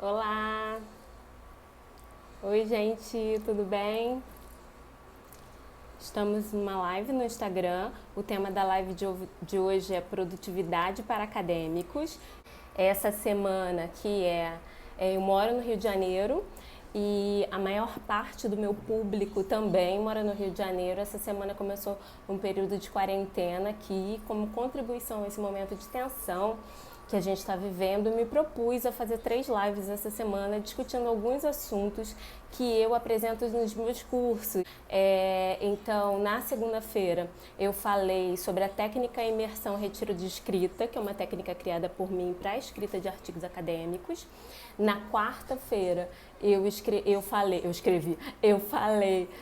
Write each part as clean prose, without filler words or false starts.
Olá! Oi, gente, tudo bem? Estamos numa live no Instagram. O tema da live de hoje é produtividade para acadêmicos. Essa semana eu moro no Rio de Janeiro e a maior parte do meu público também mora no Rio de Janeiro. Essa semana começou um período de quarentena que, como contribuição a esse momento de tensão que a gente está vivendo, me propus a fazer 3 lives essa semana discutindo alguns assuntos que eu apresento nos meus cursos. Então, na segunda-feira, eu falei sobre a técnica imersão retiro de escrita, que é uma técnica criada por mim para a escrita de artigos acadêmicos. Na quarta-feira, eu falei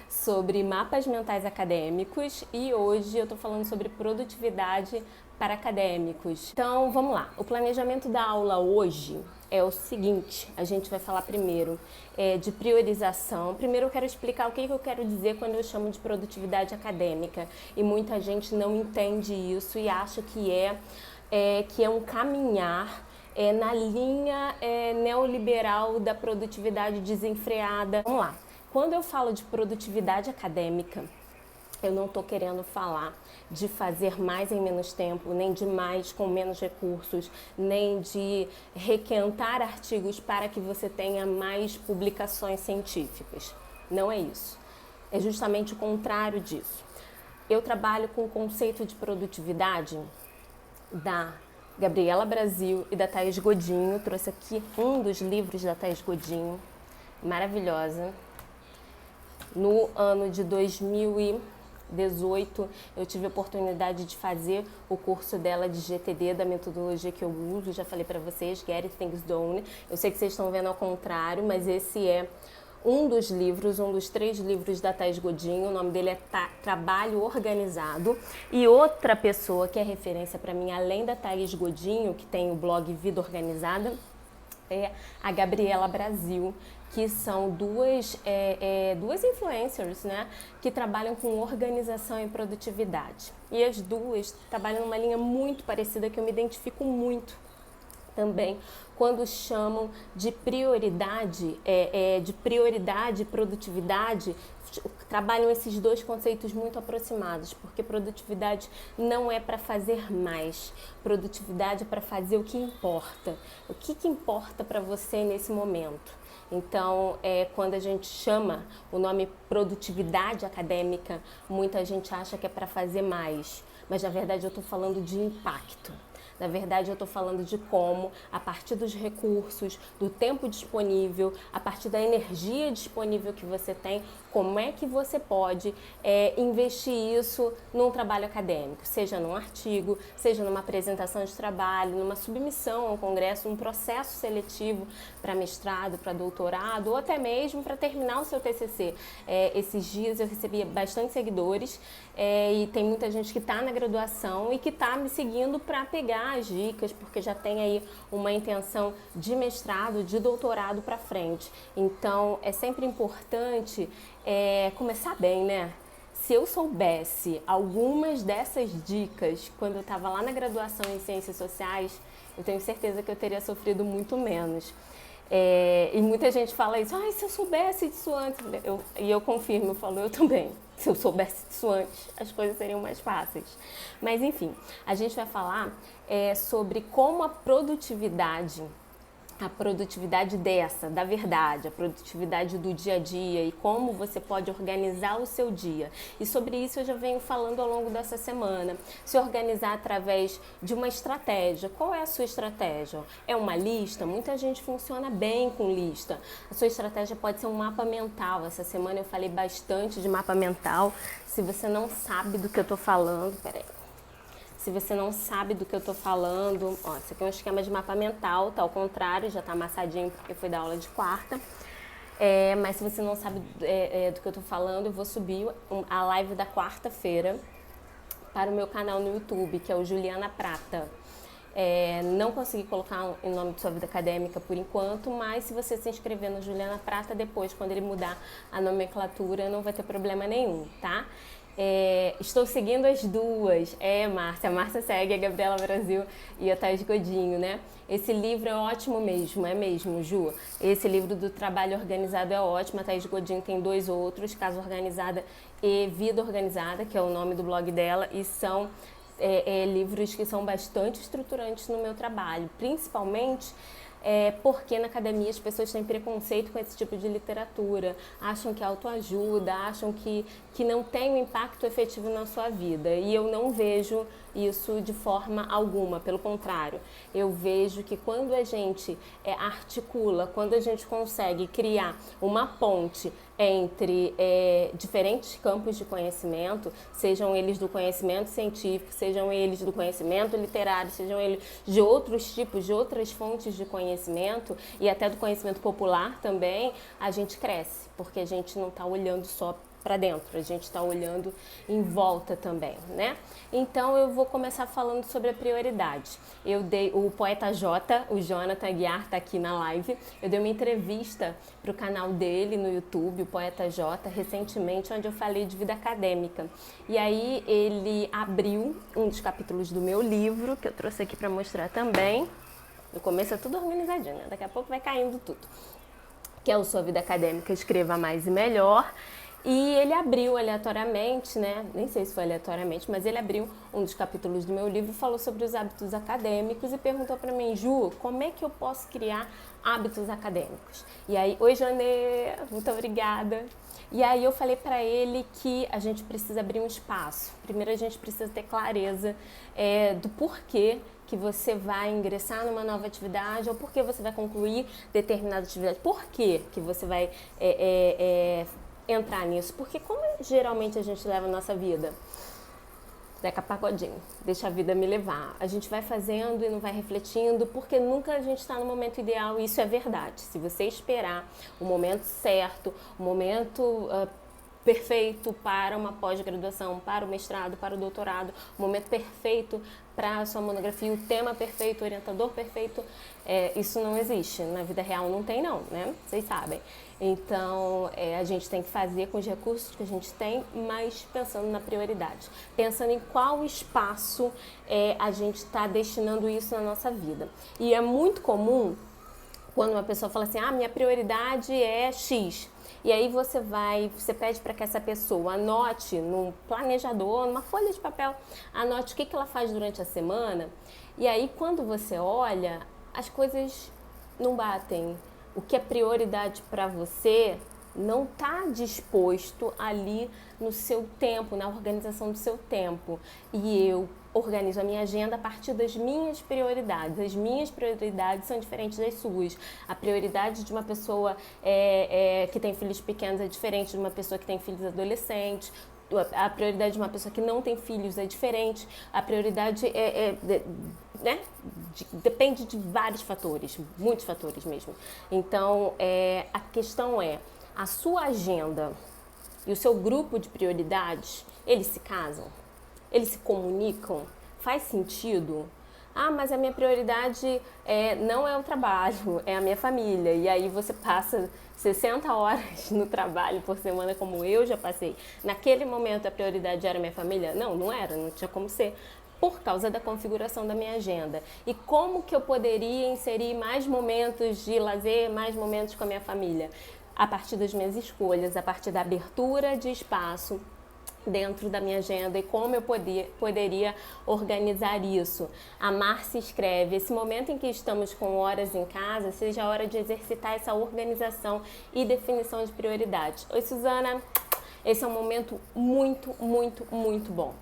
sobre mapas mentais acadêmicos e hoje eu estou falando sobre produtividade para acadêmicos. Então, vamos lá. O planejamento da aula hoje é o seguinte, a gente vai falar primeiro de priorização. Primeiro eu quero explicar o que eu quero dizer quando eu chamo de produtividade acadêmica. E muita gente não entende isso e acha que é um caminhar na linha neoliberal da produtividade desenfreada. Vamos lá. Quando eu falo de produtividade acadêmica, eu não estou querendo falar de fazer mais em menos tempo, nem de mais com menos recursos, nem de requentar artigos para que você tenha mais publicações científicas. Não é isso. É justamente o contrário disso. Eu trabalho com o conceito de produtividade da Gabriela Brasil e da Thaís Godinho. Trouxe aqui um dos livros da Thaís Godinho, maravilhosa. No ano de 2018, eu tive a oportunidade de fazer o curso dela de GTD, da metodologia que eu uso. Já falei para vocês, Get Things Done. Eu sei que vocês estão vendo ao contrário, mas esse é um dos 3 livros da Thaís Godinho. O nome dele é Trabalho Organizado. E outra pessoa que é referência para mim, além da Thaís Godinho, que tem o blog Vida Organizada, é a Gabriela Brasil, que são duas influencers, né, que trabalham com organização e produtividade. E as duas trabalham numa linha muito parecida que eu me identifico muito também quando chamam de prioridade e produtividade. Trabalham esses dois conceitos muito aproximados, porque produtividade não é para fazer mais, produtividade é para fazer o que importa. O que importa para você nesse momento? Então, quando a gente chama o nome produtividade acadêmica, muita gente acha que é para fazer mais, mas na verdade eu estou falando de impacto. Na verdade, eu estou falando de como, a partir dos recursos, do tempo disponível, a partir da energia disponível que você tem, como é que você pode investir isso num trabalho acadêmico, seja num artigo, seja numa apresentação de trabalho, numa submissão ao congresso, um processo seletivo para mestrado, para doutorado, ou até mesmo para terminar o seu TCC. Esses dias eu recebi bastante seguidores e tem muita gente que está na graduação e que está me seguindo para pegar as dicas, porque já tem aí uma intenção de mestrado, de doutorado para frente. Então, é sempre importante começar bem, né? Se eu soubesse algumas dessas dicas quando eu estava lá na graduação em Ciências Sociais, eu tenho certeza que eu teria sofrido muito menos. E muita gente fala isso, se eu soubesse disso antes, e eu confirmo, eu falo, eu também. Se eu soubesse disso antes, as coisas seriam mais fáceis. Mas enfim, a gente vai falar sobre como a produtividade da verdade, a produtividade do dia a dia e como você pode organizar o seu dia. E sobre isso eu já venho falando ao longo dessa semana. Se organizar através de uma estratégia. Qual é a sua estratégia? É uma lista? Muita gente funciona bem com lista. A sua estratégia pode ser um mapa mental. Essa semana eu falei bastante de mapa mental. Se você não sabe do que eu tô falando, Se você não sabe do que eu tô falando, isso aqui é um esquema de mapa mental, tá ao contrário, já tá amassadinho porque foi da aula de quarta. Mas se você não sabe do que eu tô falando, eu vou subir a live da quarta-feira para o meu canal no YouTube, que é o Juliana Prata. Não consegui colocar em nome de sua vida acadêmica por enquanto, mas se você se inscrever no Juliana Prata, depois, quando ele mudar a nomenclatura, não vai ter problema nenhum, tá? Estou seguindo as duas. Márcia. A Márcia segue a Gabriela Brasil e a Thaís Godinho, né? Esse livro é ótimo mesmo, é mesmo, Ju. Esse livro do Trabalho Organizado é ótimo. A Thaís Godinho tem 2 outros, Casa Organizada e Vida Organizada, que é o nome do blog dela, e são livros que são bastante estruturantes no meu trabalho, principalmente porque na academia as pessoas têm preconceito com esse tipo de literatura, acham que é autoajuda, acham que não tem um impacto efetivo na sua vida. E eu não vejo isso de forma alguma, pelo contrário. Eu vejo que quando a gente articula, quando a gente consegue criar uma ponte entre diferentes campos de conhecimento, sejam eles do conhecimento científico, sejam eles do conhecimento literário, sejam eles de outros tipos, de outras fontes de conhecimento e até do conhecimento popular também, a gente cresce, porque a gente não está olhando só para dentro, a gente está olhando em volta também, né? Então eu vou começar falando sobre a prioridade. Eu dei o poeta J, o Jonathan Aguiar está aqui na live. Eu dei uma entrevista para o canal dele no YouTube, o poeta J, recentemente, onde eu falei de vida acadêmica. E aí ele abriu um dos capítulos do meu livro, que eu trouxe aqui para mostrar também. No começo é tudo organizadinho, né? Daqui a pouco vai caindo tudo. Que é o Sua Vida Acadêmica, Escreva Mais e Melhor. E ele abriu aleatoriamente, né? Nem sei se foi aleatoriamente, mas ele abriu um dos capítulos do meu livro, falou sobre os hábitos acadêmicos e perguntou para mim, Ju, como é que eu posso criar hábitos acadêmicos? E aí, oi Janê, muito obrigada. E aí eu falei para ele que a gente precisa abrir um espaço. Primeiro a gente precisa ter clareza do porquê que você vai ingressar numa nova atividade ou por que você vai concluir determinada atividade. Por que você vai entrar nisso? Porque como geralmente a gente leva a nossa vida? Zeca Pagodinho, deixa a vida me levar. A gente vai fazendo e não vai refletindo, porque nunca a gente está no momento ideal, e isso é verdade. Se você esperar o momento certo, o momento perfeito para uma pós-graduação, para o mestrado, para o doutorado, o momento perfeito para a sua monografia, o tema perfeito, o orientador perfeito, isso não existe. Na vida real não tem não, né? Vocês sabem. Então, a gente tem que fazer com os recursos que a gente tem, mas pensando na prioridade. Pensando em qual espaço a gente está destinando isso na nossa vida. E é muito comum quando uma pessoa fala assim, minha prioridade é X. E aí você pede para que essa pessoa anote num planejador, numa folha de papel, anote o que ela faz durante a semana. E aí quando você olha, as coisas não batem. O que é prioridade para você não está disposto ali no seu tempo, na organização do seu tempo. E eu organizo a minha agenda a partir das minhas prioridades. As minhas prioridades são diferentes das suas. A prioridade de uma pessoa que tem filhos pequenos é diferente de uma pessoa que tem filhos adolescentes. A prioridade de uma pessoa que não tem filhos é diferente. A prioridade né? Depende de vários fatores, muitos fatores mesmo. Então, a questão a sua agenda e o seu grupo de prioridades, eles se casam? Eles se comunicam? Faz sentido? Mas a minha prioridade não é o trabalho, é a minha família. E aí você passa 60 horas no trabalho por semana, como eu já passei. Naquele momento a prioridade era a minha família? Não era, não tinha como ser. Por causa da configuração da minha agenda. E como que eu poderia inserir mais momentos de lazer, mais momentos com a minha família? A partir das minhas escolhas, a partir da abertura de espaço dentro da minha agenda e como eu poderia organizar isso. A Márcia escreve, esse momento em que estamos com horas em casa, seja a hora de exercitar essa organização e definição de prioridades. Oi, Suzana! Esse é um momento muito, muito, muito bom.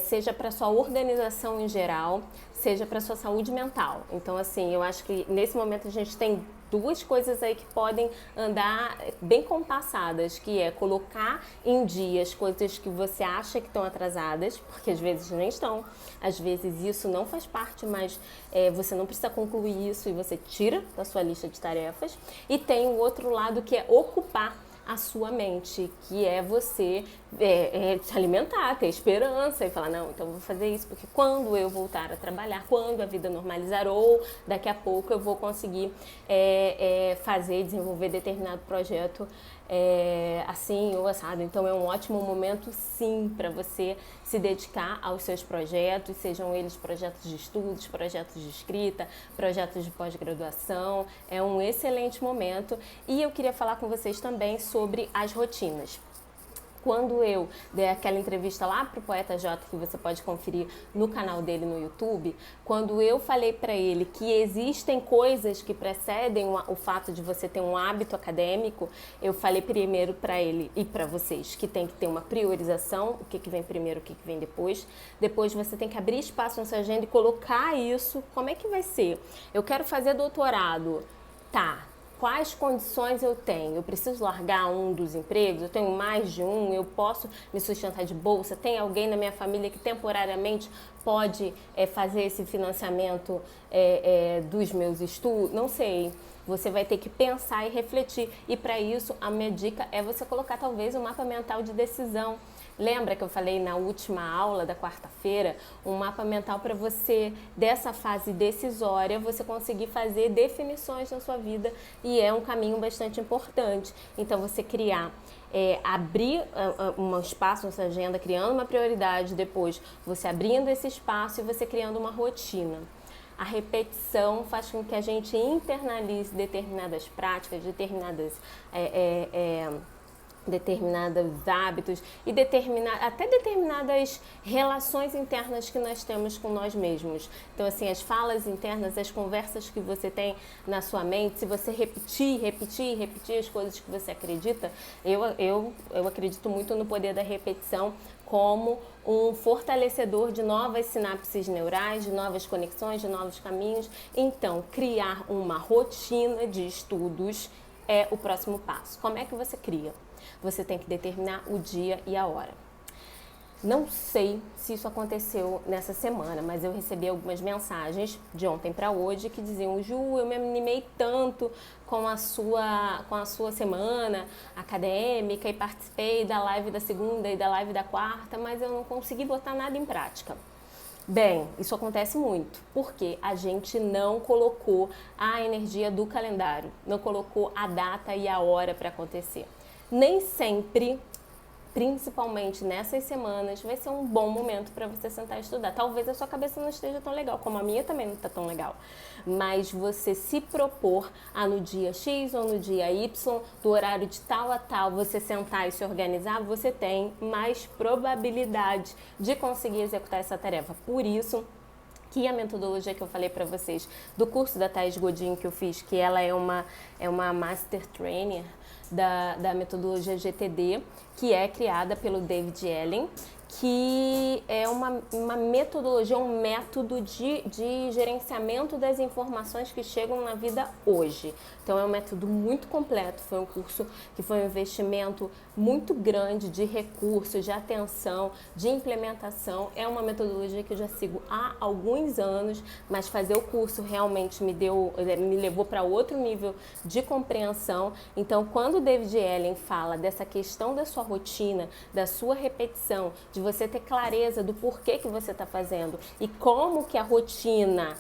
Seja para sua organização em geral, seja para sua saúde mental. Então, assim, eu acho que nesse momento a gente tem duas coisas aí que podem andar bem compassadas, que é colocar em dia as coisas que você acha que estão atrasadas, porque às vezes nem estão, às vezes isso não faz parte, mas você não precisa concluir isso e você tira da sua lista de tarefas. E tem o outro lado que é ocupar a sua mente, que é você se alimentar, ter esperança e falar, não, então eu vou fazer isso, porque quando eu voltar a trabalhar, quando a vida normalizar, ou daqui a pouco eu vou conseguir desenvolver determinado projeto assim ou assado. Então é um ótimo momento, sim, para você se dedicar aos seus projetos, sejam eles projetos de estudos, projetos de escrita, projetos de pós-graduação. É um excelente momento. E eu queria falar com vocês também sobre as rotinas. Quando eu dei aquela entrevista lá pro Poeta J, que você pode conferir no canal dele no YouTube, quando eu falei para ele que existem coisas que precedem o fato de você ter um hábito acadêmico, eu falei primeiro para ele e para vocês que tem que ter uma priorização, o que vem primeiro, o que vem depois. Depois você tem que abrir espaço na sua agenda e colocar isso. Como é que vai ser? Eu quero fazer doutorado. Tá. Quais condições eu tenho? Eu preciso largar um dos empregos? Eu tenho mais de um? Eu posso me sustentar de bolsa? Tem alguém na minha família que temporariamente pode fazer esse financiamento dos meus estudos? Não sei. Você vai ter que pensar e refletir. E para isso, a minha dica é você colocar talvez um mapa mental de decisão. Lembra que eu falei na última aula da quarta-feira, um mapa mental para você, dessa fase decisória, você conseguir fazer definições na sua vida, e é um caminho bastante importante. Então você criar, abrir um espaço na sua agenda, criando uma prioridade, depois você abrindo esse espaço e você criando uma rotina. A repetição faz com que a gente internalize determinadas práticas, determinados hábitos e até determinadas relações internas que nós temos com nós mesmos. Então, assim, as falas internas, as conversas que você tem na sua mente, se você repetir as coisas que você acredita, eu acredito muito no poder da repetição como um fortalecedor de novas sinapses neurais, de novas conexões, de novos caminhos. Então, criar uma rotina de estudos é o próximo passo. Como é que você cria? Você tem que determinar o dia e a hora. Não sei se isso aconteceu nessa semana, mas eu recebi algumas mensagens de ontem para hoje que diziam: Ju, eu me animei tanto com a sua semana acadêmica e participei da live da segunda e da live da quarta, mas eu não consegui botar nada em prática. Bem, isso acontece muito, porque a gente não colocou a energia do calendário, não colocou a data e a hora para acontecer. Nem sempre, principalmente nessas semanas, vai ser um bom momento para você sentar e estudar. Talvez a sua cabeça não esteja tão legal, como a minha também não está tão legal. Mas você se propor a no dia X ou no dia Y, do horário de tal a tal, você sentar e se organizar, você tem mais probabilidade de conseguir executar essa tarefa. Por isso que a metodologia que eu falei para vocês do curso da Thais Godinho que eu fiz, que ela é uma Master Trainer da metodologia GTD, que é criada pelo David Allen, que é uma metodologia, um método de gerenciamento das informações que chegam na vida hoje. Então é um método muito completo, foi um curso que foi um investimento muito grande de recursos, de atenção, de implementação. É uma metodologia que eu já sigo há alguns anos, mas fazer o curso realmente me levou para outro nível de compreensão. Então, quando o David Allen fala dessa questão da sua rotina, da sua repetição, de você ter clareza do porquê que você está fazendo e como que a rotina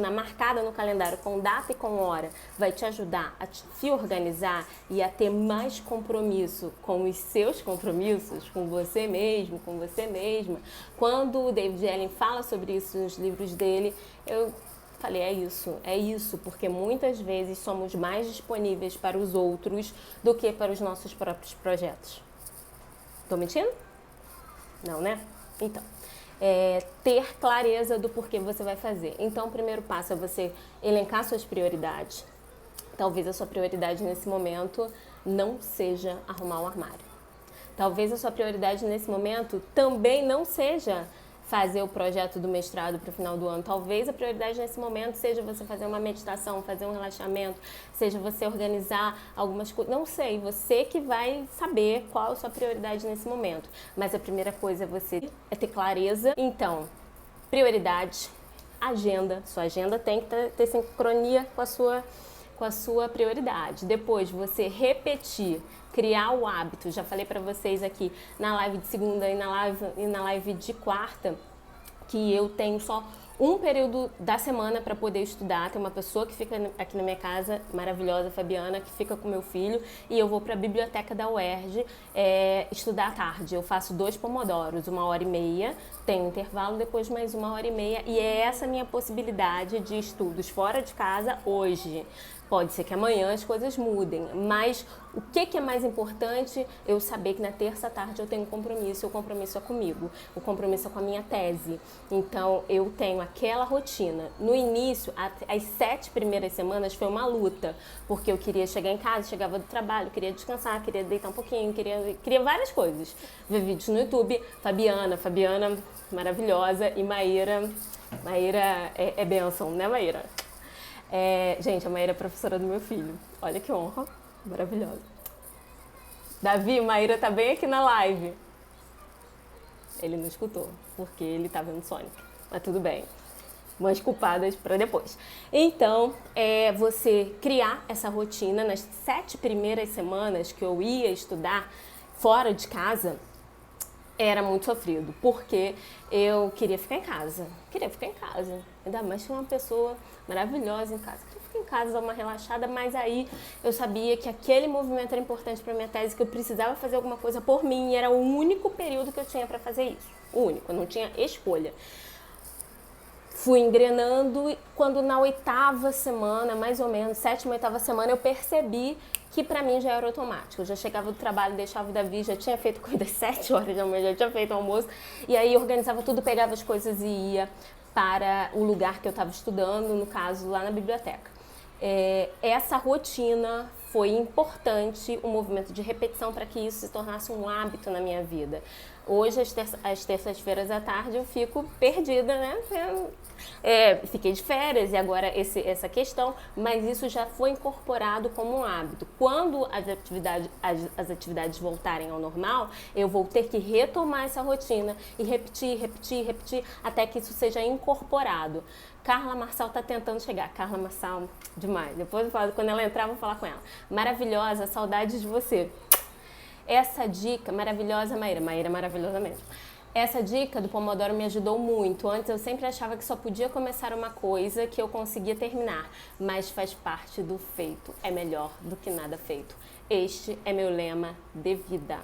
marcada no calendário com data e com hora vai te ajudar a se organizar e a ter mais compromisso com os seus compromissos, com você mesmo, com você mesma. Quando o David Allen fala sobre isso nos livros dele, eu falei, é isso, porque muitas vezes somos mais disponíveis para os outros do que para os nossos próprios projetos. Tô mentindo? Não, né? Então, ter clareza do porquê você vai fazer. Então, o primeiro passo é você elencar suas prioridades. Talvez a sua prioridade nesse momento não seja arrumar um armário. Talvez a sua prioridade nesse momento também não seja fazer o projeto do mestrado para o final do ano. Talvez a prioridade nesse momento seja você fazer uma meditação, fazer um relaxamento, seja você organizar algumas coisas. Não sei, você que vai saber qual a sua prioridade nesse momento. Mas a primeira coisa é ter clareza. Então, prioridade, agenda. Sua agenda tem que ter sincronia com a sua prioridade. Depois, você repetir, criar o hábito. Já falei para vocês aqui na live de segunda e na live de quarta, que eu tenho só um período da semana para poder estudar. Tem uma pessoa que fica aqui na minha casa, maravilhosa, Fabiana, que fica com meu filho, e eu vou para a biblioteca da UERJ estudar à tarde. Eu faço 2 pomodoros, 1h30, tenho intervalo, depois mais 1h30, e é essa a minha possibilidade de estudos fora de casa hoje. Pode ser que amanhã as coisas mudem, mas o que é mais importante? Eu saber que na terça à tarde eu tenho um compromisso, e o compromisso é comigo, o compromisso é com a minha tese. Então eu tenho aquela rotina. No início, as 7 primeiras semanas foi uma luta, porque eu queria chegar em casa, chegava do trabalho, queria descansar, queria deitar um pouquinho, queria várias coisas. Ver vídeos no YouTube, Fabiana maravilhosa, e Maíra é bênção, né, Maíra? Gente, a Maíra é professora do meu filho. Olha que honra, maravilhosa. Davi, Maíra tá bem aqui na live. Ele não escutou, porque ele tá vendo Sonic. Mas tudo bem. Mães culpadas para depois. Então, você criar essa rotina nas 7 primeiras semanas que eu ia estudar fora de casa, era muito sofrido, porque eu queria ficar em casa. Ainda mais que uma pessoa maravilhosa em casa. Queria ficar em casa, dar uma relaxada, mas aí eu sabia que aquele movimento era importante para minha tese, que eu precisava fazer alguma coisa por mim, e era o único período que eu tinha para fazer isso. O único, eu não tinha escolha. Fui engrenando, e quando na 8ª semana, mais ou menos, 7ª, 8ª semana, eu percebi que pra mim já era automático. Eu já chegava do trabalho, deixava o Davi, já tinha feito coisa às 7 horas da manhã, já tinha feito o almoço, e aí organizava tudo, pegava as coisas e ia para o lugar que eu estava estudando, no caso, lá na biblioteca. Essa rotina foi importante, o movimento de repetição, para que isso se tornasse um hábito na minha vida. Hoje, às terças-feiras à tarde, eu fico perdida, né? Fiquei de férias e agora essa questão, mas isso já foi incorporado como um hábito. Quando as atividades voltarem ao normal, eu vou ter que retomar essa rotina e repetir, até que isso seja incorporado. Carla Marçal está tentando chegar. Carla Marçal, demais. Depois eu falo, quando ela entrar, eu vou falar com ela. Maravilhosa, saudades de você. Essa dica, maravilhosa, Maíra maravilhosa mesmo. Essa dica do Pomodoro me ajudou muito. Antes eu sempre achava que só podia começar uma coisa que eu conseguia terminar, mas faz parte do feito. É melhor do que nada feito. Este é meu lema de vida.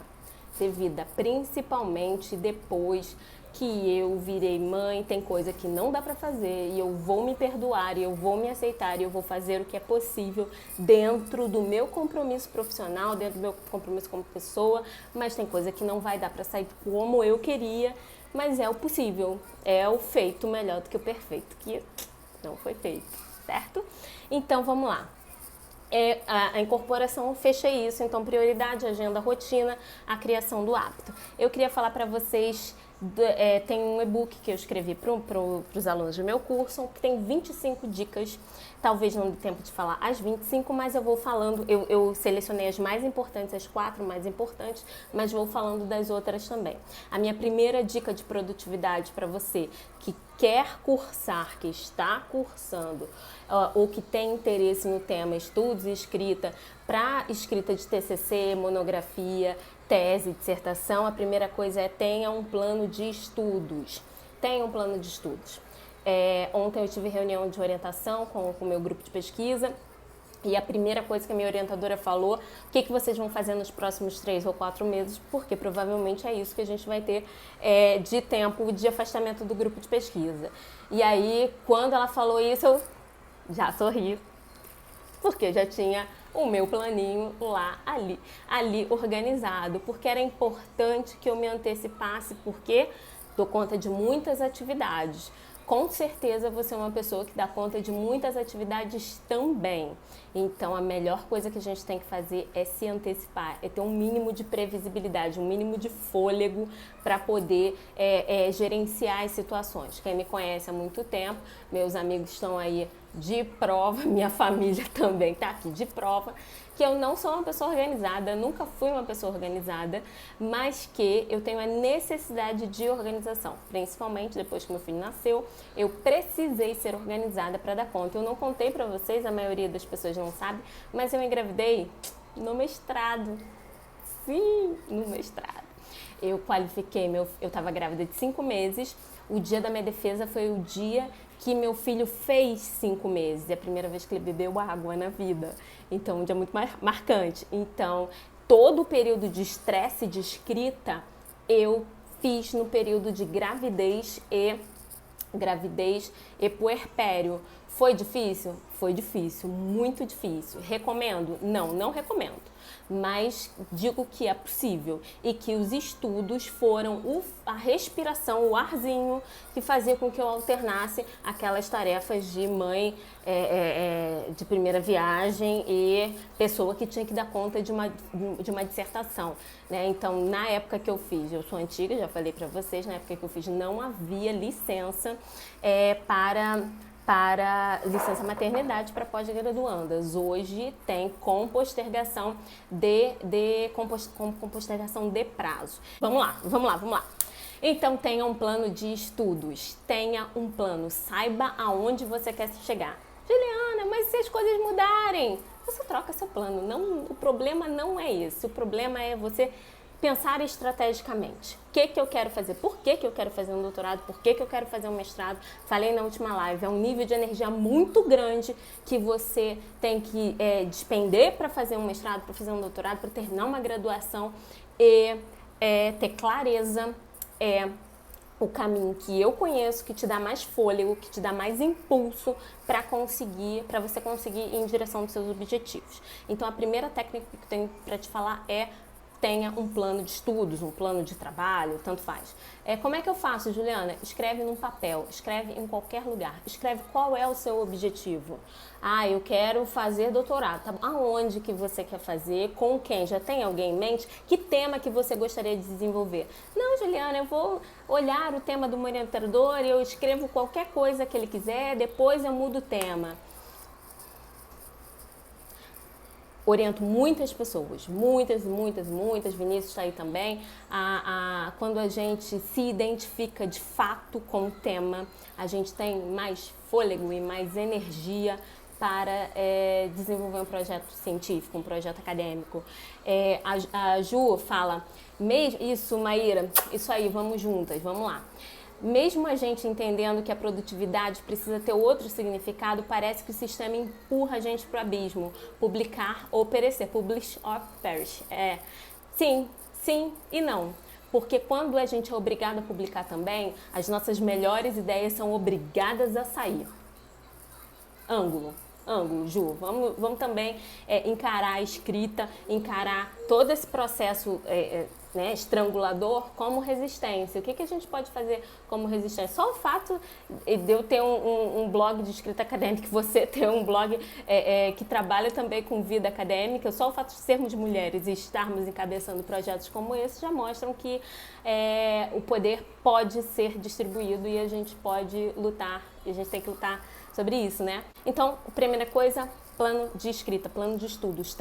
Principalmente depois que eu virei mãe, tem coisa que não dá pra fazer e eu vou me perdoar, e eu vou me aceitar, e eu vou fazer o que é possível dentro do meu compromisso profissional, dentro do meu compromisso como pessoa, mas tem coisa que não vai dar pra sair como eu queria, mas é o possível, é o feito melhor do que o perfeito, que não foi feito, certo? Então vamos lá. A incorporação fecha isso, então prioridade, agenda, rotina, a criação do hábito. Eu queria falar para vocês, tem um e-book que eu escrevi para os alunos do meu curso, que tem 25 dicas, talvez não dê tempo de falar as 25, mas eu vou falando, eu selecionei as mais importantes, as 4 mais importantes, mas vou falando das outras também. A minha primeira dica de produtividade para você que quer cursar, que está cursando, ou que tem interesse no tema estudos e escrita, para escrita de TCC, monografia, tese, dissertação, a primeira coisa é tenha um plano de estudos. Ontem eu tive reunião de orientação com o meu grupo de pesquisa, e a primeira coisa que a minha orientadora falou, o que vocês vão fazer nos próximos 3 ou 4 meses, porque provavelmente é isso que a gente vai ter de tempo de afastamento do grupo de pesquisa. E aí, quando ela falou isso, eu já sorri, porque já tinha o meu planinho lá, ali organizado, porque era importante que eu me antecipasse, porque dou conta de muitas atividades. Com certeza você é uma pessoa que dá conta de muitas atividades também. Então a melhor coisa que a gente tem que fazer é se antecipar, é ter um mínimo de previsibilidade, um mínimo de fôlego para poder gerenciar as situações. Quem me conhece há muito tempo, meus amigos estão aí de prova, minha família também está aqui de prova, que eu não sou uma pessoa organizada, nunca fui uma pessoa organizada, mas que eu tenho a necessidade de organização, principalmente depois que meu filho nasceu, eu precisei ser organizada para dar conta. Eu não contei para vocês, a maioria das pessoas não sabe, mas eu engravidei no mestrado. Sim, no mestrado. Eu qualifiquei, eu estava grávida de 5 meses, o dia da minha defesa foi o dia que meu filho fez 5 meses. É a primeira vez que ele bebeu água na vida. Então, um dia muito marcante. Então, todo o período de estresse de escrita, eu fiz no período de gravidez e puerpério. Foi difícil? Foi difícil, muito difícil. Recomendo? Não, não recomendo. Mas digo que é possível e que os estudos foram a respiração, o arzinho que fazia com que eu alternasse aquelas tarefas de mãe de primeira viagem e pessoa que tinha que dar conta de uma dissertação, né? Então, na época que eu fiz, eu sou antiga, já falei para vocês, na época que eu fiz não havia licença para licença maternidade para pós-graduandas. Hoje tem com postergação com postergação de prazo. Vamos lá. Então tenha um plano de estudos, tenha um plano, saiba aonde você quer chegar. Juliana, mas se as coisas mudarem, você troca seu plano. Não, o problema não é esse, o problema é você pensar estrategicamente. O que eu quero fazer? Por que eu quero fazer um doutorado? Por que eu quero fazer um mestrado? Falei na última live, é um nível de energia muito grande que você tem que despender para fazer um mestrado, para fazer um doutorado, para terminar uma graduação e ter clareza. O caminho que eu conheço, que te dá mais fôlego, que te dá mais impulso para você conseguir ir em direção dos seus objetivos. Então, a primeira técnica que eu tenho para te falar é: tenha um plano de estudos, um plano de trabalho, tanto faz. Como é que eu faço, Juliana? Escreve num papel, escreve em qualquer lugar, escreve qual é o seu objetivo. Ah, eu quero fazer doutorado. Tá? Aonde que você quer fazer? Com quem? Já tem alguém em mente? Que tema que você gostaria de desenvolver? Não, Juliana, eu vou olhar o tema do meu orientador e eu escrevo qualquer coisa que ele quiser, depois eu mudo o tema. Oriento muitas pessoas, muitas, Vinícius está aí também, quando a gente se identifica de fato com o tema, a gente tem mais fôlego e mais energia para desenvolver um projeto científico, um projeto acadêmico. A Ju fala, isso, Maíra, isso aí, vamos juntas, vamos lá. Mesmo a gente entendendo que a produtividade precisa ter outro significado, parece que o sistema empurra a gente para o abismo. Publicar ou perecer. Publish or perish. Sim e não. Porque quando a gente é obrigado a publicar também, as nossas melhores ideias são obrigadas a sair. Ângulo, Ju. Vamos também encarar a escrita, encarar todo esse processo estrangulador como resistência. O que a gente pode fazer como resistência? Só o fato de eu ter um blog de escrita acadêmica, você ter um blog que trabalha também com vida acadêmica, só o fato de sermos mulheres e estarmos encabeçando projetos como esse já mostram que o poder pode ser distribuído e a gente pode lutar, e a gente tem que lutar sobre isso, né? Então, a primeira coisa, plano de escrita, plano de estudos.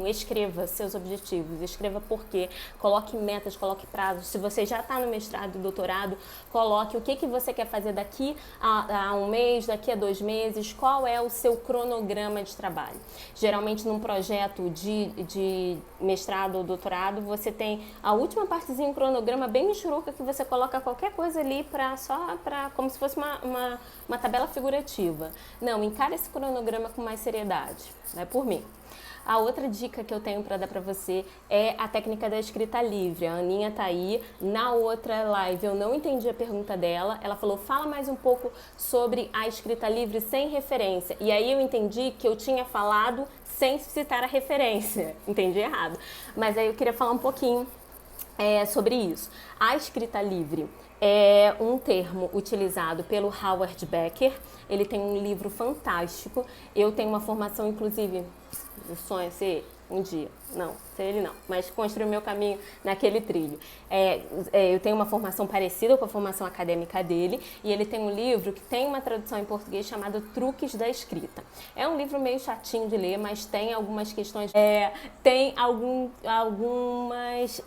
Escreva seus objetivos, escreva por quê, coloque metas, coloque prazos. Se você já está no mestrado e doutorado, coloque o que você quer fazer daqui a um mês, daqui a 2 meses, qual é o seu cronograma de trabalho. Geralmente, num projeto de mestrado ou doutorado, você tem a última partezinha, um cronograma bem michuruca, que você coloca qualquer coisa ali como se fosse uma tabela figurativa. Não, encara esse cronograma com mais seriedade. Vai por mim. A outra dica que eu tenho para dar para você é a técnica da escrita livre. A Aninha tá aí. Na outra live eu não entendi a pergunta dela. Ela falou, fala mais um pouco sobre a escrita livre sem referência. E aí eu entendi que eu tinha falado sem citar a referência. Entendi errado. Mas aí eu queria falar um pouquinho sobre isso. A escrita livre é um termo utilizado pelo Howard Becker. Ele tem um livro fantástico. Eu tenho uma formação, inclusive, o sonho é ser um dia, não, ser ele não, mas construir o meu caminho naquele trilho. Eu tenho uma formação parecida com a formação acadêmica dele, e ele tem um livro que tem uma tradução em português chamado Truques da Escrita. É um livro meio chatinho de ler, mas tem algumas questões,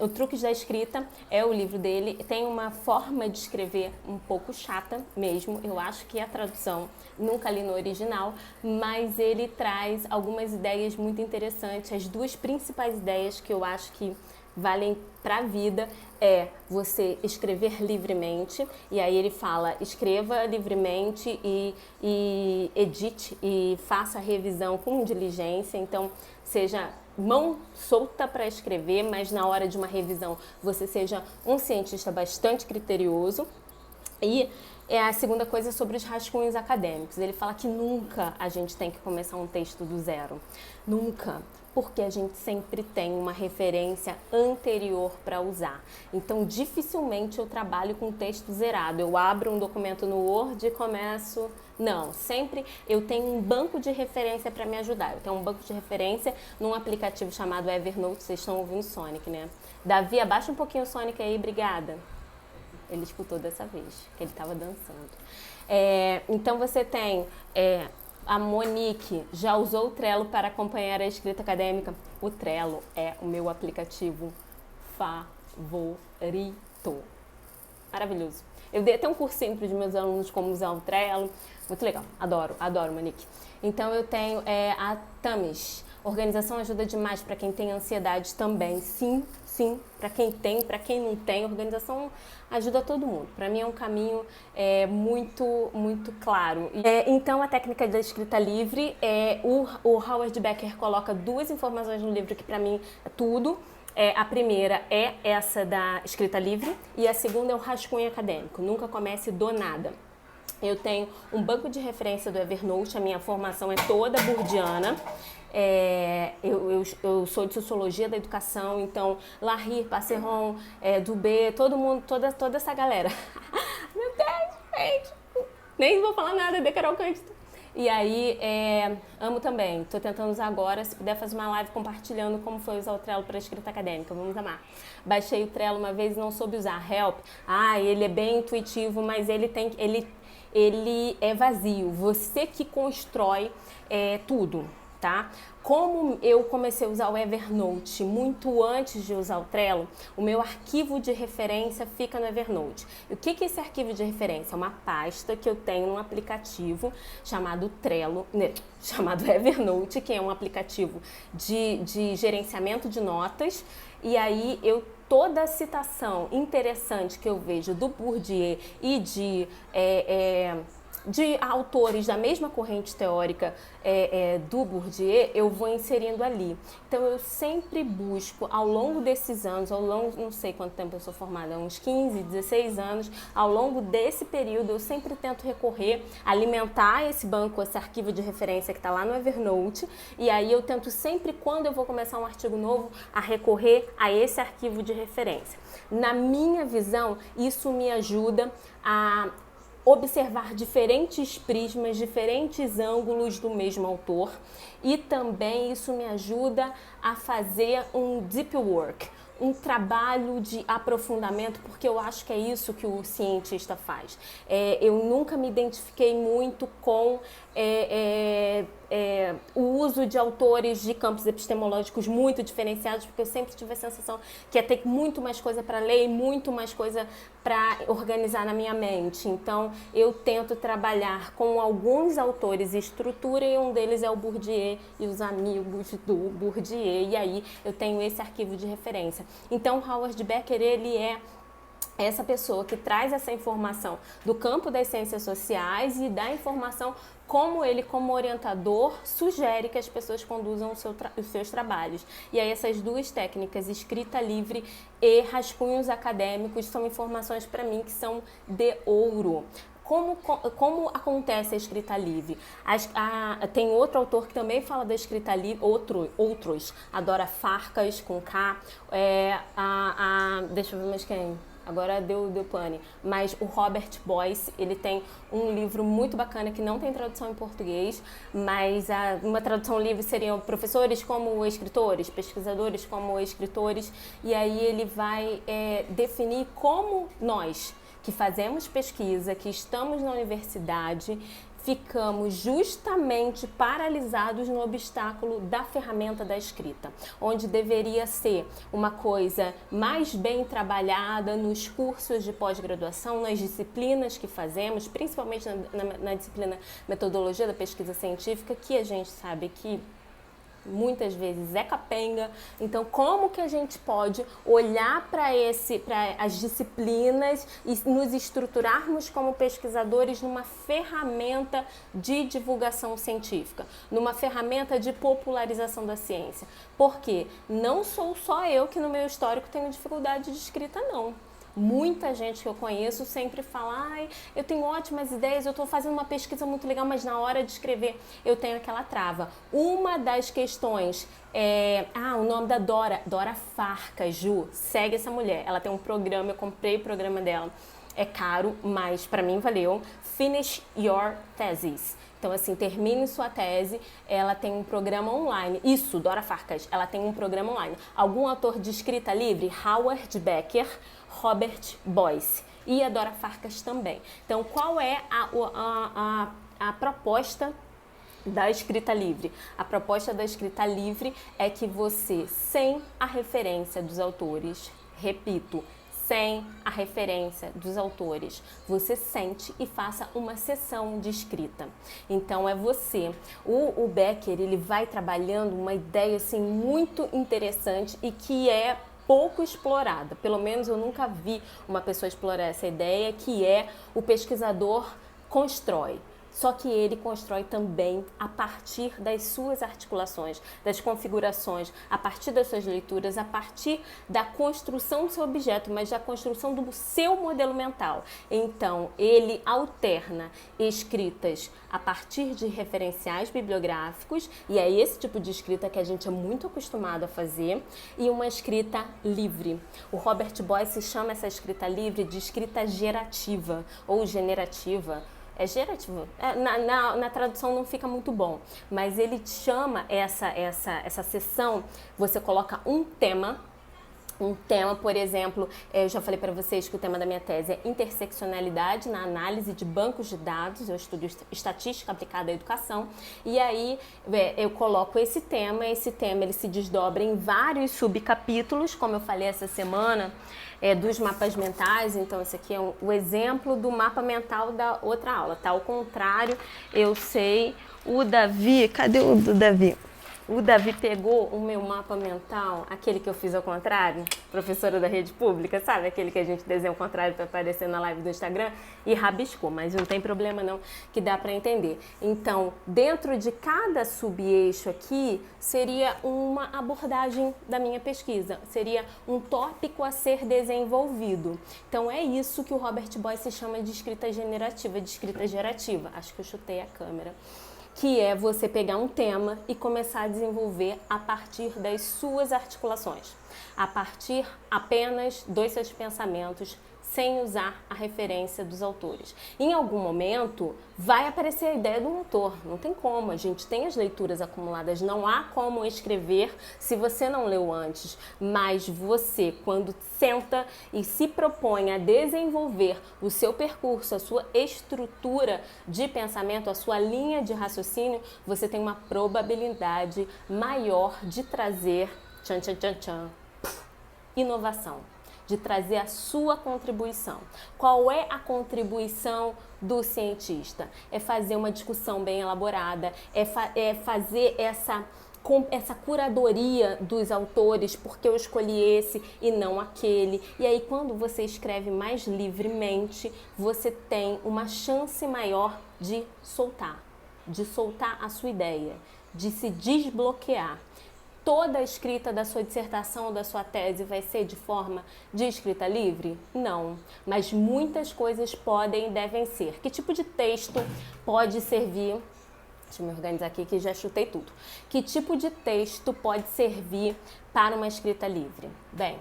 o Truques da Escrita é o livro dele, tem uma forma de escrever um pouco chata mesmo, eu acho que a tradução, nunca li no original, mas ele traz algumas ideias muito interessantes, as 2 principais ideias que eu acho que valem para a vida, você escrever livremente, e aí ele fala, escreva livremente e edite e faça a revisão com diligência, então seja mão solta para escrever, mas na hora de uma revisão você seja um cientista bastante criterioso. E a segunda coisa é sobre os rascunhos acadêmicos. Ele fala que nunca a gente tem que começar um texto do zero. Nunca. Porque a gente sempre tem uma referência anterior para usar. Então, dificilmente eu trabalho com texto zerado. Eu abro um documento no Word e começo... Não, sempre eu tenho um banco de referência para me ajudar. Eu tenho um banco de referência num aplicativo chamado Evernote. Vocês estão ouvindo Sonic, né? Davi, abaixa um pouquinho o Sonic aí, obrigada. Ele escutou dessa vez, que ele estava dançando. Então você tem a Monique, já usou o Trello para acompanhar a escrita acadêmica? O Trello é o meu aplicativo favorito. Maravilhoso. Eu dei até um cursinho para os meus alunos como usar o Trello. Muito legal. Adoro, adoro, Monique. Então eu tenho a Tamis. Organização ajuda demais para quem tem ansiedade também. Sim, para quem tem, para quem não tem, organização ajuda todo mundo. Para mim é um caminho muito claro. Então a técnica da escrita livre, o Howard Becker coloca duas informações no livro que para mim é tudo. A primeira é essa da escrita livre e a segunda é o rascunho acadêmico. Nunca comece do nada. Eu tenho um banco de referência do Evernote, a minha formação é toda bourdiana. Eu sou de Sociologia da Educação, então Lahire, Passeron, Dubé, todo mundo, toda essa galera. Meu Deus, gente, nem vou falar nada de Carol Cândido. E aí, amo também, estou tentando usar agora, se puder fazer uma live compartilhando como foi usar o Trello para escrita acadêmica, vamos amar. Baixei o Trello uma vez e não soube usar, help. Ele é bem intuitivo, mas ele é vazio, você que constrói tudo. Tá? Como eu comecei a usar o Evernote muito antes de usar o Trello, o meu arquivo de referência fica no Evernote. E o que é esse arquivo de referência? É uma pasta que eu tenho num aplicativo chamado Trello, chamado Evernote, que é um aplicativo de gerenciamento de notas. E aí toda citação interessante que eu vejo do Bourdieu e de autores da mesma corrente teórica do Bourdieu, eu vou inserindo ali. Então, eu sempre busco, ao longo desses anos, não sei quanto tempo eu sou formada, uns 15, 16 anos, ao longo desse período, eu sempre tento recorrer, alimentar esse banco, esse arquivo de referência que está lá no Evernote, e aí eu tento sempre, quando eu vou começar um artigo novo, a recorrer a esse arquivo de referência. Na minha visão, isso me ajuda a observar diferentes prismas, diferentes ângulos do mesmo autor, e também isso me ajuda a fazer um deep work, um trabalho de aprofundamento, porque eu acho que é isso que o cientista faz. Eu nunca me identifiquei muito com o uso de autores de campos epistemológicos muito diferenciados, porque eu sempre tive a sensação que ia ter muito mais coisa para ler e muito mais coisa para organizar na minha mente. Então, eu tento trabalhar com alguns autores e estrutura, e um deles é o Bourdieu e os amigos do Bourdieu, e aí eu tenho esse arquivo de referência. Então, Howard Becker, ele é essa pessoa que traz essa informação do campo das ciências sociais e dá informação como ele, como orientador, sugere que as pessoas conduzam os seus trabalhos. E aí essas duas técnicas, escrita livre e rascunhos acadêmicos, são informações para mim que são de ouro. Como acontece a escrita livre? Tem outro autor que também fala da escrita livre, outros, adora Farkas com K, deixa eu ver mais quem... Agora deu pane. Mas o Robert Boyce, ele tem um livro muito bacana que não tem tradução em português, mas uma tradução livre seriam professores como escritores, pesquisadores como escritores, e aí ele vai definir como nós, que fazemos pesquisa, que estamos na universidade, ficamos justamente paralisados no obstáculo da ferramenta da escrita, onde deveria ser uma coisa mais bem trabalhada nos cursos de pós-graduação, nas disciplinas que fazemos, principalmente na disciplina metodologia da pesquisa científica, que a gente sabe que muitas vezes é capenga. Então, como que a gente pode olhar para as disciplinas e nos estruturarmos como pesquisadores numa ferramenta de divulgação científica, numa ferramenta de popularização da ciência? Porque não sou só eu que no meu histórico tenho dificuldade de escrita, não. Muita gente que eu conheço sempre fala, ai, eu tenho ótimas ideias, eu estou fazendo uma pesquisa muito legal, mas na hora de escrever eu tenho aquela trava. Uma das questões o nome da Dora Farkas, Ju, segue essa mulher. Ela tem um programa, eu comprei o programa dela. É caro, mas para mim valeu. Finish Your Thesis. Então, assim, termine sua tese, ela tem um programa online. Isso, Dora Farkas, ela tem um programa online. Algum autor de escrita livre? Howard Becker, Robert Boyce e a Dora Farkas também. Então, qual é a proposta da escrita livre? A proposta da escrita livre é que você, sem a referência dos autores, repito, sem a referência dos autores, você sente e faça uma sessão de escrita. Então é você. O Becker, ele vai trabalhando uma ideia assim muito interessante e que é pouco explorada. Pelo menos eu nunca vi uma pessoa explorar essa ideia, que é o pesquisador constrói. Só que ele constrói também a partir das suas articulações, das configurações, a partir das suas leituras, a partir da construção do seu objeto, mas da construção do seu modelo mental. Então, ele alterna escritas a partir de referenciais bibliográficos, e é esse tipo de escrita que a gente é muito acostumado a fazer, e uma escrita livre. O Robert Boyce chama essa escrita livre de escrita gerativa ou generativa. É gerativo. Na tradução não fica muito bom, mas ele chama essa sessão, você coloca um tema, por exemplo, eu já falei para vocês que o tema da minha tese é interseccionalidade na análise de bancos de dados, eu estudo estatística aplicada à educação, e aí eu coloco esse tema ele se desdobra em vários subcapítulos, como eu falei essa semana, dos mapas mentais. Então esse aqui é o exemplo do mapa mental da outra aula, tá? Ao contrário, eu sei, o Davi, cadê o do Davi? O Davi pegou o meu mapa mental, aquele que eu fiz ao contrário, professora da rede pública, sabe? Aquele que a gente desenha ao contrário para aparecer na live do Instagram, e rabiscou, mas não tem problema não, que dá para entender. Então, dentro de cada subeixo aqui, seria uma abordagem da minha pesquisa, seria um tópico a ser desenvolvido. Então, é isso que o Robert Boyce chama de escrita generativa, de escrita gerativa. Acho que eu chutei a câmera. Que é você pegar um tema e começar a desenvolver a partir das suas articulações, a partir apenas dos seus pensamentos, sem usar a referência dos autores. Em algum momento vai aparecer a ideia do autor, não tem como, a gente tem as leituras acumuladas, não há como escrever se você não leu antes, mas você, quando senta e se propõe a desenvolver o seu percurso, a sua estrutura de pensamento, a sua linha de raciocínio, você tem uma probabilidade maior de trazer inovação, de trazer a sua contribuição. Qual é a contribuição do cientista? É fazer uma discussão bem elaborada, é fazer essa curadoria dos autores, porque eu escolhi esse e não aquele. E aí, quando você escreve mais livremente, você tem uma chance maior de soltar a sua ideia, de se desbloquear. Toda a escrita da sua dissertação ou da sua tese vai ser de forma de escrita livre? Não, mas muitas coisas podem e devem ser. Que tipo de texto pode servir? Deixa eu me organizar aqui que já chutei tudo. Que tipo de texto pode servir para uma escrita livre? Bem,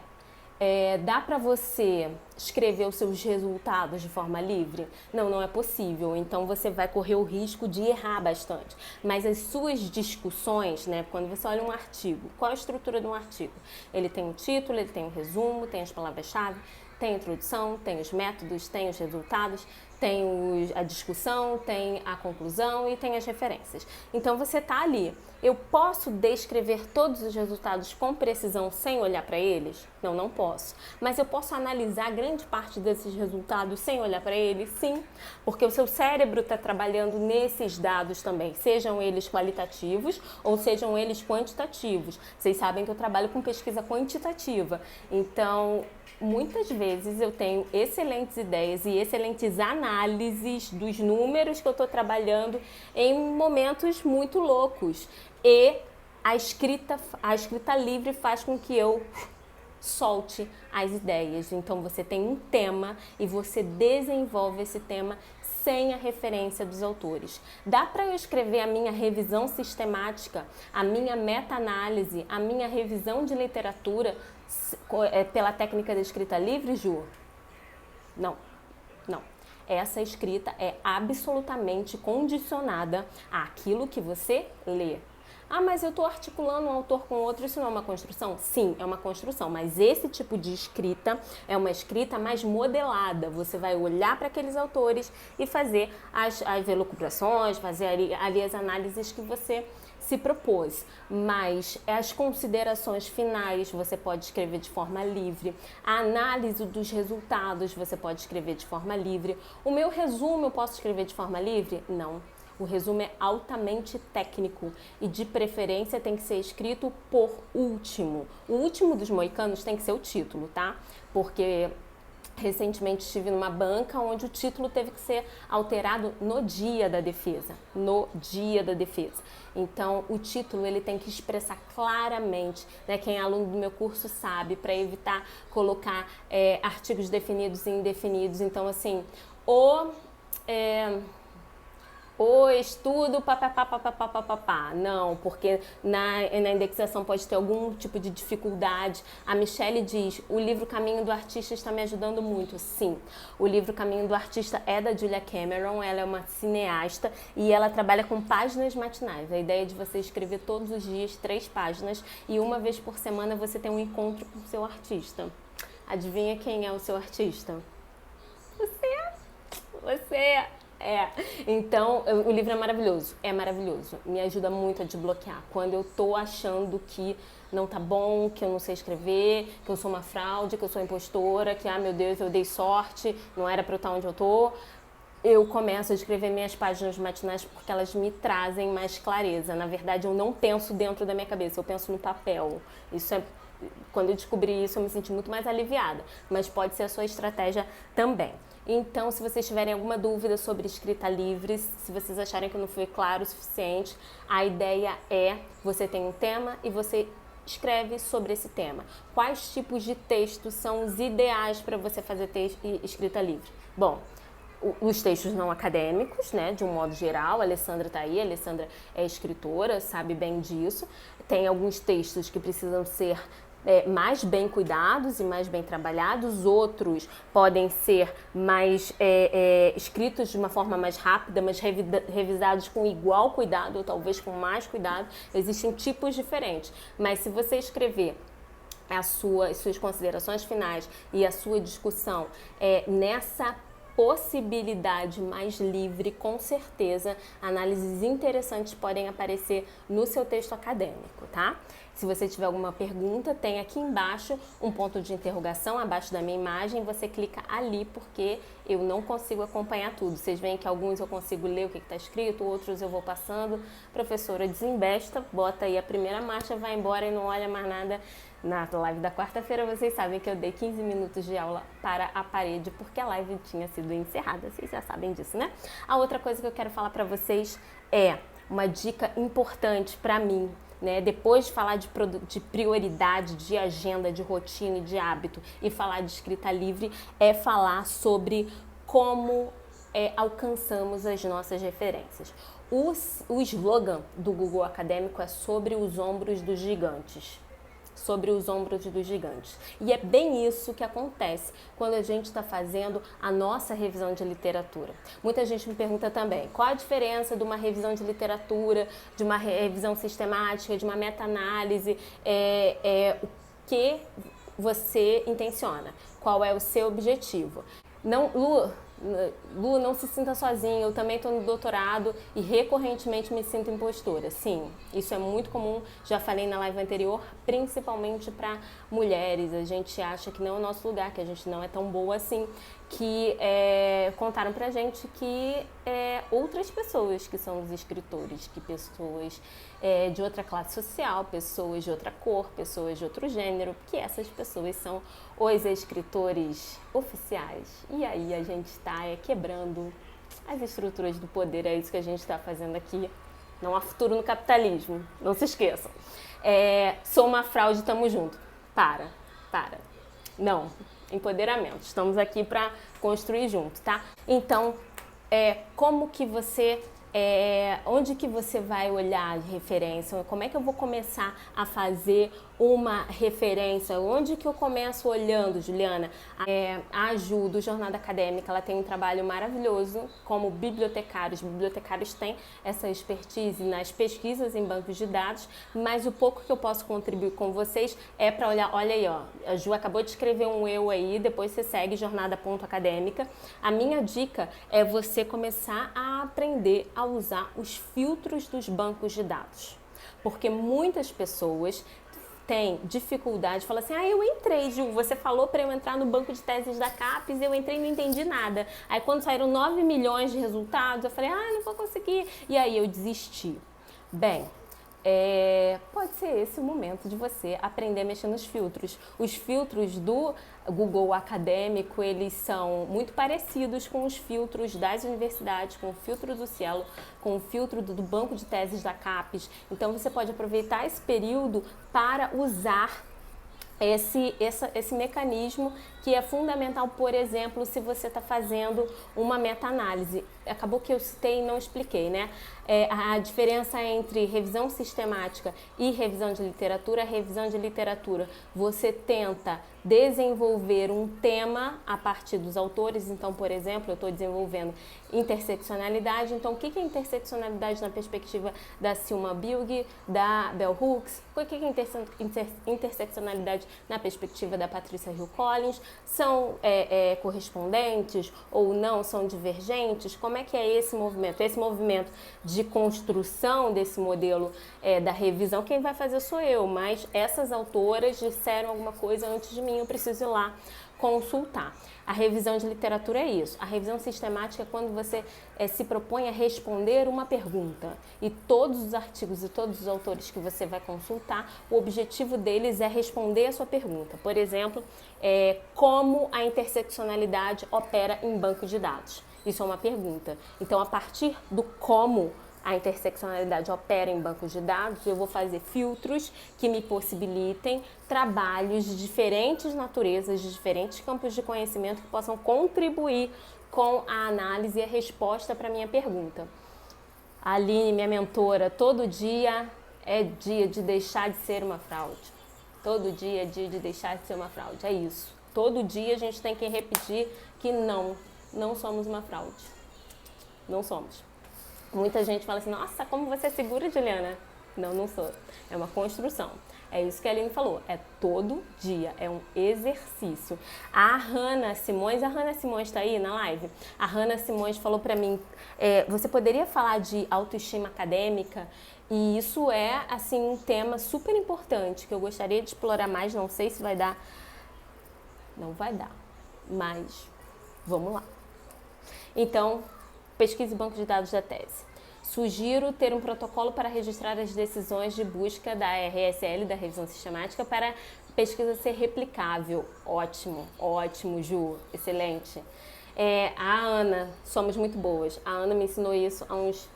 dá para você escrever os seus resultados de forma livre? Não, não é possível. Então você vai correr o risco de errar bastante. Mas as suas discussões, né, quando você olha um artigo, qual a estrutura de um artigo? Ele tem um título, ele tem um resumo, tem as palavras-chave, tem a introdução, tem os métodos, tem os resultados, tem a discussão, tem a conclusão e tem as referências. Então você está ali. Eu posso descrever todos os resultados com precisão sem olhar para eles? Não, não posso. Mas eu posso analisar grande parte desses resultados sem olhar para eles? Sim, porque o seu cérebro está trabalhando nesses dados também, sejam eles qualitativos ou sejam eles quantitativos. Vocês sabem que eu trabalho com pesquisa quantitativa, então muitas vezes eu tenho excelentes ideias e excelentes análises dos números que eu estou trabalhando em momentos muito loucos. E a escrita livre faz com que eu solte as ideias. Então você tem um tema e você desenvolve esse tema sem a referência dos autores. Dá para eu escrever a minha revisão sistemática, a minha meta-análise, a minha revisão de literatura pela técnica da escrita livre, Ju? Não, não. Essa escrita é absolutamente condicionada àquilo que você lê. Ah, mas eu estou articulando um autor com outro, isso não é uma construção? Sim, é uma construção, mas esse tipo de escrita é uma escrita mais modelada. Você vai olhar para aqueles autores e fazer as elucubrações, fazer ali as análises que você se propôs, mas as considerações finais você pode escrever de forma livre, a análise dos resultados você pode escrever de forma livre. O meu resumo eu posso escrever de forma livre? Não. O resumo é altamente técnico e de preferência tem que ser escrito por último. O último dos moicanos tem que ser o título, tá? Porque recentemente estive numa banca onde o título teve que ser alterado no dia da defesa. No dia da defesa. Então, o título ele tem que expressar claramente, né? Quem é aluno do meu curso sabe, para evitar colocar artigos definidos e indefinidos. Então, assim, o estudo, papapá. Não, porque na indexação pode ter algum tipo de dificuldade. A Michelle diz, o livro Caminho do Artista está me ajudando muito. Sim, o livro Caminho do Artista é da Julia Cameron, ela é uma cineasta e ela trabalha com páginas matinais. A ideia é de você escrever todos os dias 3 páginas e uma vez por semana você tem um encontro com o seu artista. Adivinha quem é o seu artista? Você. Então o livro é maravilhoso, me ajuda muito a desbloquear. Quando eu tô achando que não tá bom, que eu não sei escrever, que eu sou uma fraude, que eu sou impostora, que, meu Deus, eu dei sorte, não era pra eu estar onde eu tô, eu começo a escrever minhas páginas matinais porque elas me trazem mais clareza. Na verdade, eu não penso dentro da minha cabeça, eu penso no papel. Quando eu descobri isso, eu me senti muito mais aliviada, mas pode ser a sua estratégia também. Então, se vocês tiverem alguma dúvida sobre escrita livre, se vocês acharem que não foi claro o suficiente, a ideia é, você tem um tema e você escreve sobre esse tema. Quais tipos de textos são os ideais para você fazer escrita livre? Bom, os textos não acadêmicos, né, de um modo geral. A Alessandra está aí, a Alessandra é escritora, sabe bem disso. Tem alguns textos que precisam ser mais bem cuidados e mais bem trabalhados, outros podem ser mais escritos de uma forma mais rápida, mas revisados com igual cuidado ou talvez com mais cuidado. Existem tipos diferentes, mas se você escrever as suas considerações finais e a sua discussão nessa possibilidade mais livre, com certeza, análises interessantes podem aparecer no seu texto acadêmico, tá? Se você tiver alguma pergunta, tem aqui embaixo um ponto de interrogação, abaixo da minha imagem, você clica ali porque eu não consigo acompanhar tudo. Vocês veem que alguns eu consigo ler o que está escrito, outros eu vou passando. Professora desembesta, bota aí a primeira marcha, vai embora e não olha mais nada. Na live da quarta-feira, vocês sabem que eu dei 15 minutos de aula para a parede, porque a live tinha sido encerrada, vocês já sabem disso, né? A outra coisa que eu quero falar para vocês é uma dica importante para mim, né? Depois de falar de prioridade, de agenda, de rotina e de hábito e falar de escrita livre, é falar sobre como alcançamos as nossas referências. O slogan do Google Acadêmico é sobre os ombros dos gigantes. Sobre os ombros dos gigantes. E é bem isso que acontece quando a gente está fazendo a nossa revisão de literatura. Muita gente me pergunta também, qual a diferença de uma revisão de literatura, de uma revisão sistemática, de uma meta-análise, o que você intenciona, qual é o seu objetivo. Não, Lu, Lu, não se sinta sozinha, eu também estou no doutorado e recorrentemente me sinto impostora. Sim, isso é muito comum, já falei na live anterior, principalmente para mulheres. A gente acha que não é o nosso lugar, que a gente não é tão boa assim, que contaram pra gente que outras pessoas que são os escritores, que pessoas de outra classe social, pessoas de outra cor, pessoas de outro gênero, que essas pessoas são os escritores oficiais. E aí a gente está quebrando as estruturas do poder, é isso que a gente está fazendo aqui. Não há futuro no capitalismo, não se esqueçam. Sou uma fraude, tamo junto. Para. Não, empoderamento. Estamos aqui para construir junto, tá? Então, como que você... onde que você vai olhar de referência? Como é que eu vou começar a fazer uma referência? Onde que eu começo olhando, Juliana? A Ju, do Jornada Acadêmica, ela tem um trabalho maravilhoso como bibliotecários. Bibliotecários têm essa expertise nas pesquisas em bancos de dados, mas o pouco que eu posso contribuir com vocês é para olhar, olha aí, ó, a Ju acabou de escrever um eu aí, depois você segue jornada.acadêmica. A minha dica é você começar a aprender a usar os filtros dos bancos de dados, porque muitas pessoas têm dificuldade, falam assim, eu entrei, Ju, você falou para eu entrar no banco de teses da CAPES, eu entrei e não entendi nada. Aí quando saíram 9 milhões de resultados, eu falei, não vou conseguir, e aí eu desisti. Bem, pode ser esse o momento de você aprender a mexer nos filtros. Os filtros do Google Acadêmico, eles são muito parecidos com os filtros das universidades, com o filtro do Cielo, com o filtro do banco de teses da CAPES. Então você pode aproveitar esse período para usar esse mecanismo que é fundamental, por exemplo, se você está fazendo uma meta-análise. Acabou que eu citei e não expliquei, né? A diferença entre revisão sistemática e revisão de literatura. A revisão de literatura, você tenta desenvolver um tema a partir dos autores. Então, por exemplo, eu estou desenvolvendo interseccionalidade. Então, o que é interseccionalidade na perspectiva da Silma Bilge, da Bell Hooks? O que é interseccionalidade na perspectiva da Patrícia Hill Collins? São correspondentes ou não? São divergentes? Como é que é esse movimento? Esse movimento de construção desse modelo da revisão, quem vai fazer sou eu, mas essas autoras disseram alguma coisa antes de mim, eu preciso ir lá consultar. A revisão de literatura é isso. A revisão sistemática é quando você se propõe a responder uma pergunta. E todos os artigos e todos os autores que você vai consultar, o objetivo deles é responder a sua pergunta. Por exemplo, como a interseccionalidade opera em banco de dados. Isso é uma pergunta. Então, a partir do como a interseccionalidade opera em bancos de dados, eu vou fazer filtros que me possibilitem trabalhos de diferentes naturezas, de diferentes campos de conhecimento que possam contribuir com a análise e a resposta para a minha pergunta. A Aline, minha mentora, todo dia é dia de deixar de ser uma fraude. Todo dia é dia de deixar de ser uma fraude. É isso. Todo dia a gente tem que repetir que não somos uma fraude. Não somos. Muita gente fala assim, nossa, como você é segura, Juliana? Não sou. É uma construção. É isso que a Aline falou. É todo dia. É um exercício. A Hannah Simões está aí na live? A Hannah Simões falou pra mim, você poderia falar de autoestima acadêmica? E isso é, assim, um tema super importante que eu gostaria de explorar mais. Não sei se vai dar. Não vai dar. Mas vamos lá. Então, pesquise banco de dados da tese. Sugiro ter um protocolo para registrar as decisões de busca da RSL, da revisão sistemática, para a pesquisa ser replicável. Ótimo, Ju, excelente. A Ana, somos muito boas. A Ana me ensinou isso há uns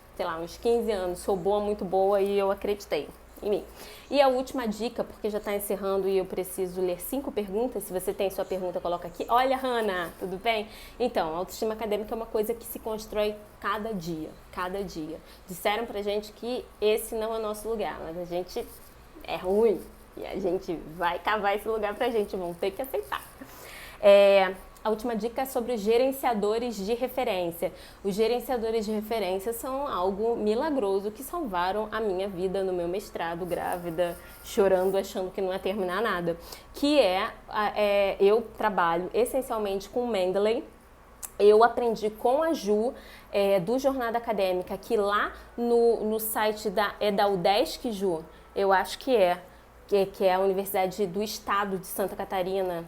15 anos. Sou boa, muito boa e eu acreditei em mim. E a última dica, porque já está encerrando e eu preciso ler 5 perguntas. Se você tem sua pergunta, coloca aqui. Olha, Hannah, tudo bem? Então, a autoestima acadêmica é uma coisa que se constrói cada dia. Disseram pra gente que esse não é o nosso lugar, mas a gente é ruim e a gente vai cavar esse lugar pra gente, vamos ter que aceitar. A última dica é sobre os gerenciadores de referência. Os gerenciadores de referência são algo milagroso que salvaram a minha vida no meu mestrado, grávida, chorando, achando que não ia terminar nada. Eu trabalho essencialmente com Mendeley. Eu aprendi com a Ju, do Jornada Acadêmica, que lá no site da UDESC, Ju, eu acho que é a Universidade do Estado de Santa Catarina.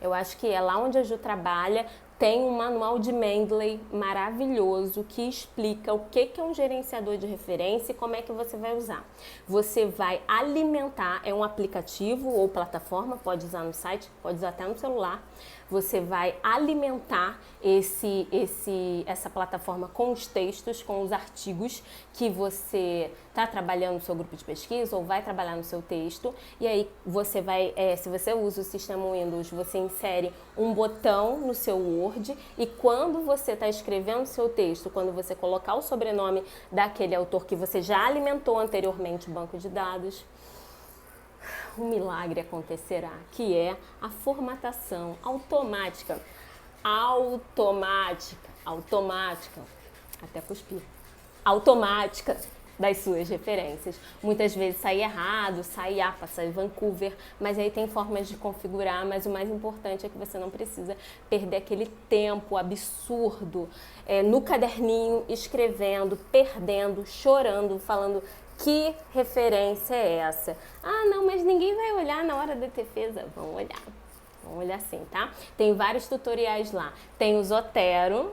Eu acho que é lá onde a Ju trabalha. Tem um manual de Mendeley maravilhoso que explica o que é um gerenciador de referência e como é que você vai usar. Você vai alimentar, é um aplicativo ou plataforma, pode usar no site, pode usar até no celular. Você vai alimentar essa plataforma com os textos, com os artigos que você está trabalhando no seu grupo de pesquisa ou vai trabalhar no seu texto. E aí você vai, se você usa o sistema Windows, você insere um botão no seu Word e quando você está escrevendo o seu texto, quando você colocar o sobrenome daquele autor que você já alimentou anteriormente o banco de dados, um milagre acontecerá, que é a formatação automática, até cuspir, automática das suas referências. Muitas vezes sai errado, sai APA, sai Vancouver, mas aí tem formas de configurar, mas o mais importante é que você não precisa perder aquele tempo absurdo no caderninho, escrevendo, perdendo, chorando, falando que referência é essa? Ah, não, mas ninguém vai olhar na hora da defesa. Vão olhar sim, tá? Tem vários tutoriais lá. Tem o Zotero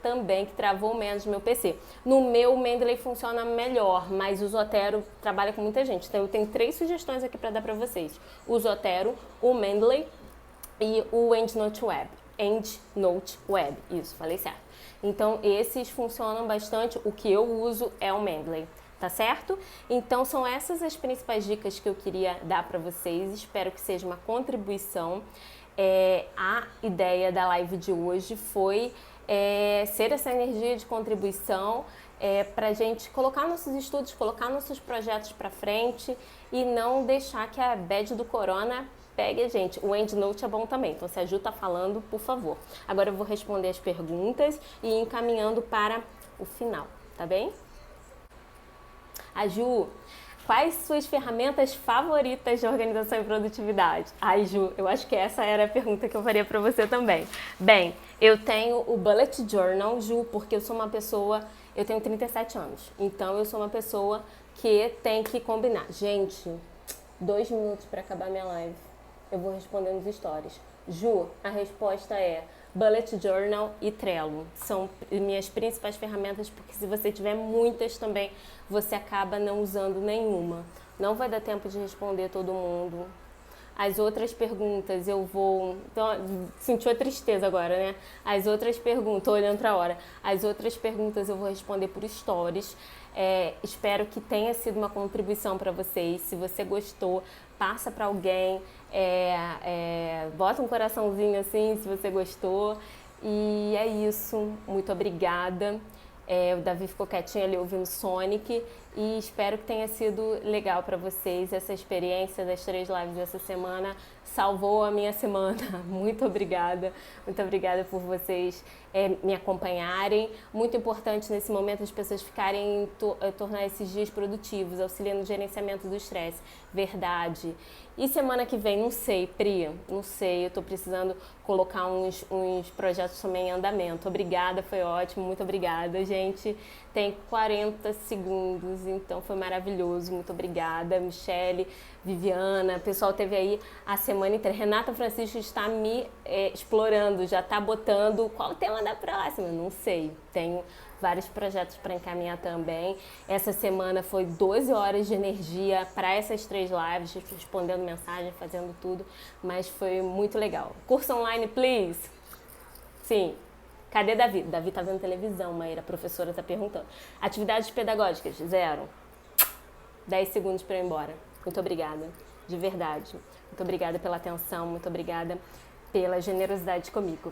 também, que travou menos no meu PC. No meu, o Mendeley funciona melhor, mas o Zotero trabalha com muita gente. Então eu tenho 3 sugestões aqui para dar para vocês. O Zotero, o Mendeley e o EndNote Web. EndNote Web, isso, falei certo. Então esses funcionam bastante. O que eu uso é o Mendeley. Tá certo? Então são essas as principais dicas que eu queria dar para vocês. Espero que seja uma contribuição. A ideia da live de hoje foi ser essa energia de contribuição para a gente colocar nossos estudos, colocar nossos projetos para frente e não deixar que a bad do corona pegue a gente. O EndNote é bom também, então se a Ju tá falando, por favor. Agora eu vou responder as perguntas e ir encaminhando para o final, tá bem? A Ju, quais suas ferramentas favoritas de organização e produtividade? Ai, Ju, eu acho que essa era a pergunta que eu faria para você também. Bem, eu tenho o Bullet Journal, Ju, porque eu sou uma pessoa, eu tenho 37 anos, então eu sou uma pessoa que tem que combinar. Gente, 2 minutos para acabar minha live. Eu vou responder nos stories. Ju, a resposta é Bullet Journal e Trello. São minhas principais ferramentas, porque se você tiver muitas também, você acaba não usando nenhuma. Não vai dar tempo de responder todo mundo. As outras perguntas eu vou... Então, sentiu a tristeza agora, né? As outras perguntas, tô olhando pra hora. As outras perguntas eu vou responder por stories. Espero que tenha sido uma contribuição para vocês. Se você gostou, passa para alguém. Bota um coraçãozinho assim, se você gostou. E é isso. Muito obrigada. O Davi ficou quietinho ali ouvindo Sonic e espero que tenha sido legal para vocês. Essa experiência das 3 lives dessa semana salvou a minha semana. Muito obrigada por vocês me acompanharem. Muito importante nesse momento as pessoas ficarem tornar esses dias produtivos, auxiliando no gerenciamento do estresse. Verdade. E semana que vem, não sei, Pri, não sei, eu tô precisando colocar uns projetos também em andamento. Obrigada, foi ótimo, muito obrigada, gente. Tem 40 segundos, então foi maravilhoso, muito obrigada. Michele, Viviana, o pessoal teve aí a semana inteira. Renata Francisco está me explorando, já tá botando qual o tema da próxima, não sei, tenho vários projetos para encaminhar também. Essa semana foi 12 horas de energia para essas 3 lives, respondendo mensagem, fazendo tudo, mas foi muito legal. Curso online, please? Sim. Cadê Davi? Davi tá vendo televisão, Maíra, a professora tá perguntando. Atividades pedagógicas, 0. 10 segundos para eu ir embora. Muito obrigada, de verdade. Muito obrigada pela atenção, muito obrigada pela generosidade comigo.